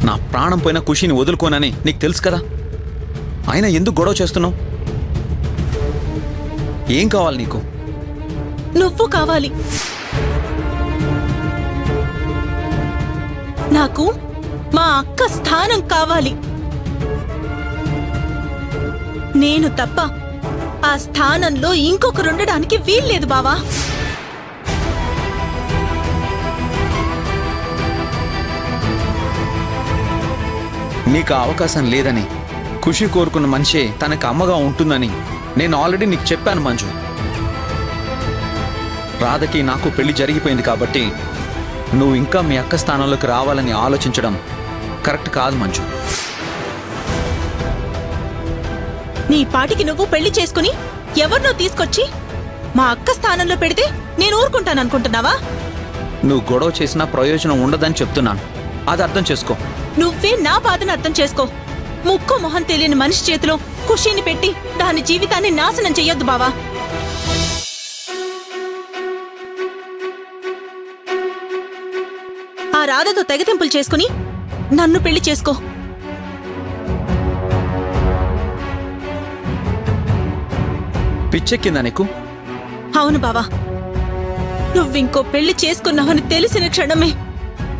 నా ప్రాణం పోయిన ఖుషీని వదులుకోనని నీకు తెలుసు కదా. అయినా ఎందుకు గొడవ చేస్తున్నావు? ఏం కావాలి నీకు? నువ్వు కావాలి. నాకు మా అక్క స్థానం కావాలి. నేను తప్ప ఆ స్థానంలో ఇంకొకరుండడానికి వీల్లేదు బావా. నీకు ఆ అవకాశం లేదని, ఖుషి కోరుకున్న మనిషే తనకు అమ్మగా ఉంటుందని నేను ఆల్రెడీ నీకు చెప్పాను మంజు. రాధకి నాకు పెళ్లి జరిగిపోయింది కాబట్టి నువ్వు ఇంకా మీ అక్క స్థానంలోకి రావాలని ఆలోచించడం కరెక్ట్ కాదు మంజు. నీ పాటికి నువ్వు పెళ్లి చేసుకుని ఎవరినో తీసుకొచ్చి మా అక్క స్థానంలో పెడితే నేను ఊరుకుంటాననుకుంటున్నావా? నువ్వు గొడవ చేసినా ప్రయోజనం ఉండదని చెప్తున్నాను. అది అర్థం చేసుకో. నువ్వే నా బాధను అర్థం చేసుకో. ముక్కు మొహం తెలియని మనిషి చేతిలో ఖుషీని పెట్టి దాని జీవితాన్ని నాశనం చెయ్యొద్దు బావా. ఆ రాధతో తెగతింపులు చేసుకుని నన్ను పెళ్లి చేసుకో. పిచ్చెక్కిందా నీకు? అవును బావా, నువ్వింకో పెళ్లి చేసుకున్నావని తెలిసిన క్షణమే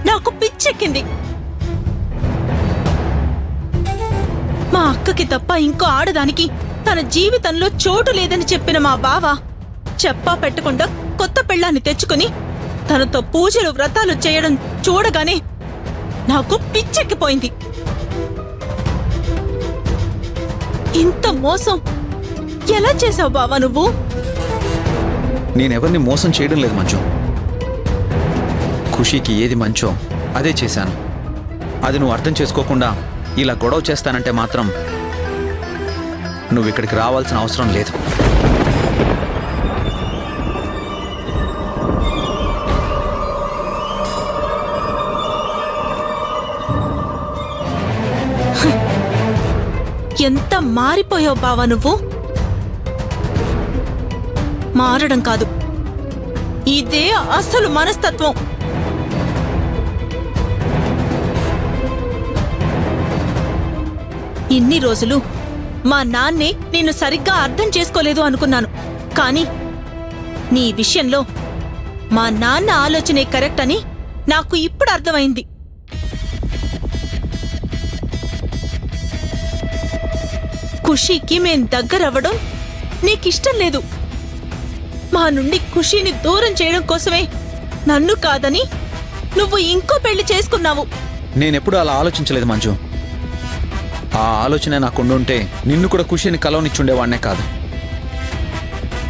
నాకు పిచ్చెక్కింది. మా అక్కకి తప్ప ఇంకో ఆడదానికి తన జీవితంలో చోటు లేదని చెప్పిన మా బావ చెప్పా పెట్టకుండా కొత్త పెళ్ళాన్ని తెచ్చుకుని తనతో పూజలు వ్రతాలు చేయడం చూడగానే నాకు పిచ్చెక్కిపోయింది. ఇంత మోసం ఎలా చేసావు బావా నువ్వు? నేనెవరిని మోసం చేయడం లేదు మంజు. ఖుషీకి ఏది మంచో అదే చేశాను. అది నువ్వు అర్థం చేసుకోకుండా ఇలా గొడవ చేస్తానంటే మాత్రం నువ్వు ఇక్కడికి రావాల్సిన అవసరం లేదు. ఎంత మారిపోయావు బావా నువ్వు. మారడం కాదు, ఇదే అసలు మనస్తత్వం. ఇన్ని రోజులు మా నాన్నే నిన్ను సరిగ్గా అర్థం చేసుకోలేదు అనుకున్నాను. కానీ నీ విషయంలో మా నాన్న ఆలోచనే కరెక్ట్ అని నాకు ఇప్పుడు అర్థమైంది. ఖుషీకి మేం దగ్గరవ్వడం నీకిష్టం లేదు. మా నుండి ఖుషీని దూరం చేయడం కోసమే నన్ను కాదని నువ్వు ఇంకో పెళ్లి చేసుకున్నావు. నేనెప్పుడు అలా ఆలోచించలేదు మంజు. ఆ ఆలోచన నాకుండుంటే నిన్ను కూడా ఖుషీని కలవనిచ్చుండేవాడినే కాదు.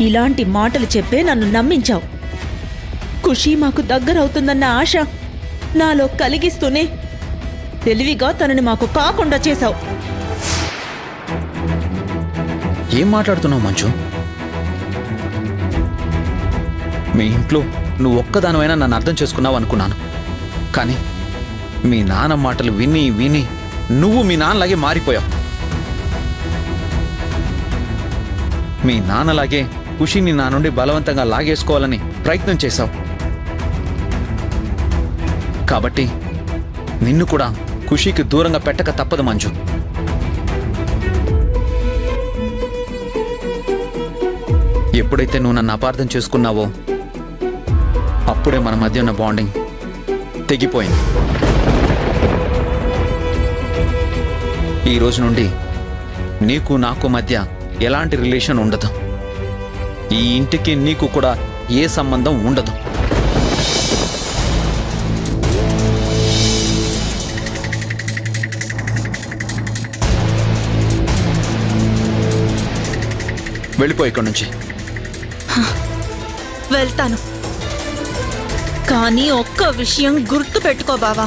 ఇలాంటి మాటలు చెప్పే నన్ను నమ్మించావు. ఖుషీ మాకు దగ్గరవుతుందన్న ఆశ నాలో కలిగిస్తూనే తెలివిగా తనని మాకు కాకుండా చేశావు. ఏం మాట్లాడుతున్నావు మంజు? మీ ఇంట్లో నువ్వు ఒక్కదానివైనా నన్ను అర్థం చేసుకున్నావు అనుకున్నాను. కానీ మీ నాన్న మాటలు విని విని నువ్వు మీ నాన్నలాగే మారిపోయావు. మీ నాన్నలాగే ఖుషీని నా నుండి బలవంతంగా లాగేసుకోవాలని ప్రయత్నం చేశావు. కాబట్టి నిన్ను కూడా ఖుషీకి దూరంగా పెట్టక తప్పదు మంజు. ఎప్పుడైతే నువ్వు నన్ను అపార్థం చేసుకున్నావో అప్పుడే మన మధ్య ఉన్న బాండింగ్ తెగిపోయింది. ఈ రోజు నుండి నీకు నాకు మధ్య ఎలాంటి రిలేషన్ ఉండదు. ఈ ఇంటికి నీకు కూడా ఏ సంబంధం ఉండదు. వెళ్ళిపో ఇక్కడి నుంచి. వెళ్తాను, కానీ ఒక్క విషయం గుర్తు పెట్టుకో బావా.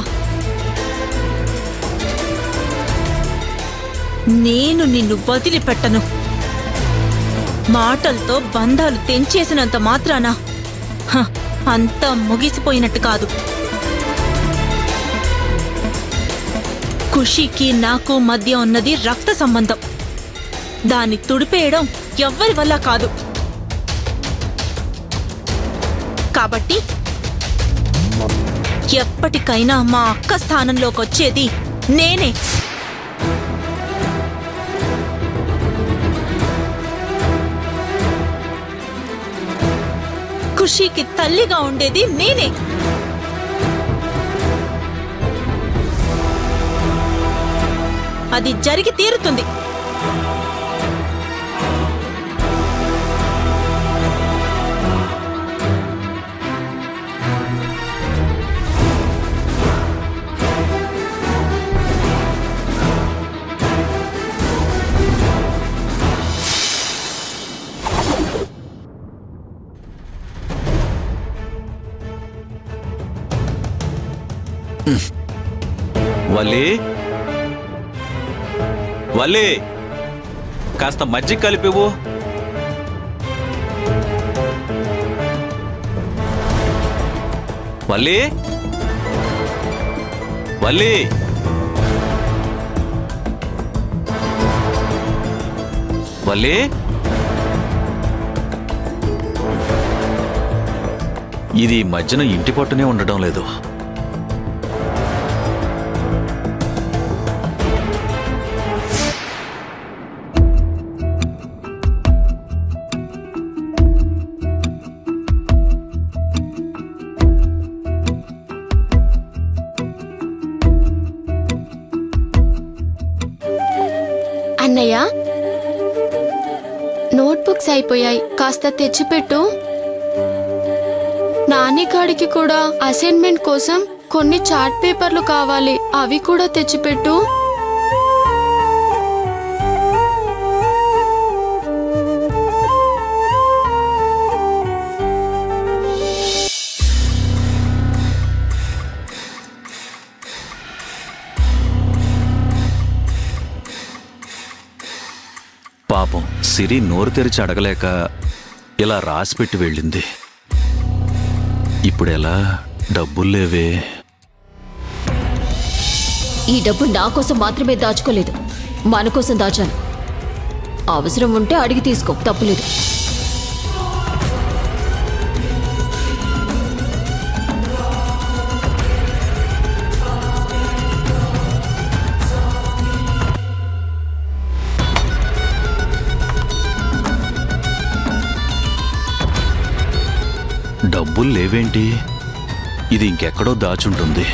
నేను నిన్ను వదిలిపెట్టను. మాటలతో బంధాలు తెంచేసినంత మాత్రాన అంతా ముగిసిపోయినట్టు కాదు. ఖుషీకి నాకు మధ్య ఉన్నది రక్త సంబంధం. దాన్ని తుడిపేయడం ఎవ్వరి వల్ల కాదు. కాబట్టి ఎప్పటికైనా మా అక్క స్థానంలోకి వచ్చేది నేనే. ఖుషీకి తల్లిగా ఉండేది నేనే. అది జరిగి తీరుతుంది. వల్లి వల్లి కాస్త మజ్జిగ కలిపివు. వల్లి వల్లి వల్లి ఇది ఈ మధ్యన ఇంటి పట్టునే ఉండడం లేదు. అన్నయ్య, నోట్బుక్స్ అయిపోయాయి, కాస్త తెచ్చిపెట్టు. నానిగాడికి కూడా అసైన్మెంట్ కోసం కొన్ని చార్ట్ పేపర్లు కావాలి, అవి కూడా తెచ్చిపెట్టు. పాపం సిరి నోరు తెరిచి అడగలేక ఇలా రాసిపెట్టి వెళ్ళింది. ఇప్పుడెలా? డబ్బులు లేవే. ఈ డబ్బు నా కోసం మాత్రమే దాచుకోలేదు, మన కోసం దాచాను. అవసరం ఉంటే అడిగి తీసుకో, తప్పులేదు. డబ్బులు లేవేంటి? ఇది ఇంకెక్కడో దాచుంటుంది.